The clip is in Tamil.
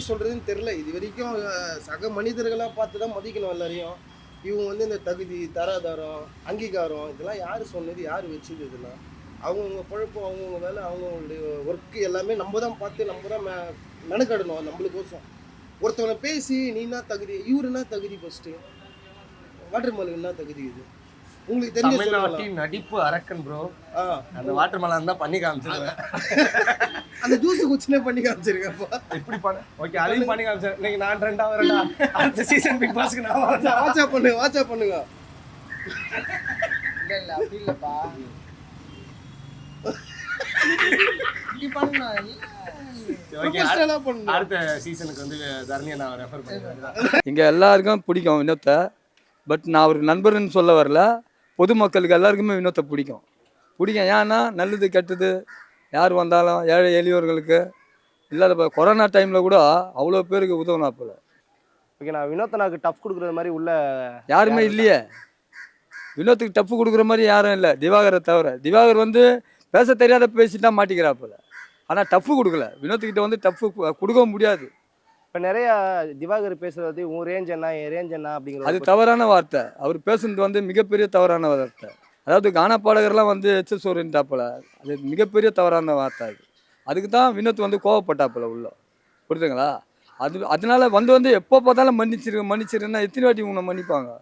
சொல்றதுன்னு தெரியல. இது வரைக்கும் சக மனிதர்களா பார்த்து தான் மதிக்கணும் எல்லாரையும். இவங்க வந்து இந்த தகுதி, தராதரம், அங்கீகாரம் இதெல்லாம் யாரு சொன்னது? யாரு வச்சது இதெல்லாம்? அவங்கவுங்க பொழப்பு, அவங்கவுங்க வேலை, அவங்கவுங்களுடைய ஒர்க் எல்லாமே நம்ம தான் பார்த்து நம்ம தான் மெனக்கெடணும் நம்மளுக்கோசம். ஒருத்தவனை பேசி நீ என்ன தகுதி? இவரு என்ன தகுதி ஃபர்ஸ்ட்டு? வாட்டர் மெலன் என்ன தகுதி இது? உங்களுக்கு தெரிஞ்ச தமிழ்நாட்டின் நடிப்பு அரக்கன் ப்ரோ. அந்த வாட்டர் மெலன் தான் பண்ணி காமிச்சிருவேன். அந்த ஜூஸ் குச்சினே பண்ணி காமிச்சிருக்கப்பா. இப்படி பண்ண ஓகே, அதையும் பண்ணி காமிச்சேன். இன்னைக்கு நான் ட்ரெண்டா வரேன்டா. அடுத்த சீசன் பிக் பாஸ்க்கு நான் வரேன். வாட்ஸ்அப் பண்ணுங்க, வாட்ஸ்அப் பண்ணுங்க. இல்ல அப்படி இல்லப்பா. இப்படி பண்ணா அடுத்த சீசனுக்கு வந்து தரணியை நான் ரெஃபர் பண்ணுவேன். இங்க எல்லாருக்கும் பிடிக்கும் வினோத்தை. பட் நான் அவருக்கு நண்பர்னு சொல்ல வரல, பொதுமக்களுக்கு எல்லாருக்குமே வினோத்தை பிடிக்கும். ஏன்னா நல்லது கெட்டது யார் வந்தாலும் ஏழை எளியோர்களுக்கு இல்லாத கொரோனா டைமில் கூட அவ்வளோ பேருக்கு உதவுனாப்புல. ஓகே, நான் வினோத்தனாக்கு டஃப் கொடுக்குறது மாதிரி உள்ள யாருமே இல்லையே. வினோத்துக்கு டஃப் கொடுக்குற மாதிரி யாரும் இல்லை, திவாகரை தவிர. திவாகர் வந்து பேச தெரியாத பேசிட்டு தான் மாட்டிக்கிறாப்புல. ஆனால் டஃப்பு கொடுக்கல. வினோத்துக்கிட்ட வந்து டஃப்பு கொடுக்கவும் முடியாது. இப்போ நிறைய திவாகர் பேசுறது உன் ரேஞ்ச் என்ன, என் ரேஞ்ச் என்ன அப்படிங்கிறது அது தவறான வார்த்தை. அவர் பேசுனது வந்து மிகப்பெரிய தவறான வார்த்தை. அதாவது கானா பாடகர்லாம் வந்து எச்சசோறுன்ட்டாப்புல. அது மிகப்பெரிய தவறான வார்த்தை. அதுக்கு தான் வினோத் வந்து கோவப்பட்டாப்புல உள்ள. புரியுதுங்களா? அதனால வந்து எப்போ பார்த்தாலும் மன்னிச்சிருன்னா எத்தனை வாட்டி உன்னை மன்னிப்பாங்க?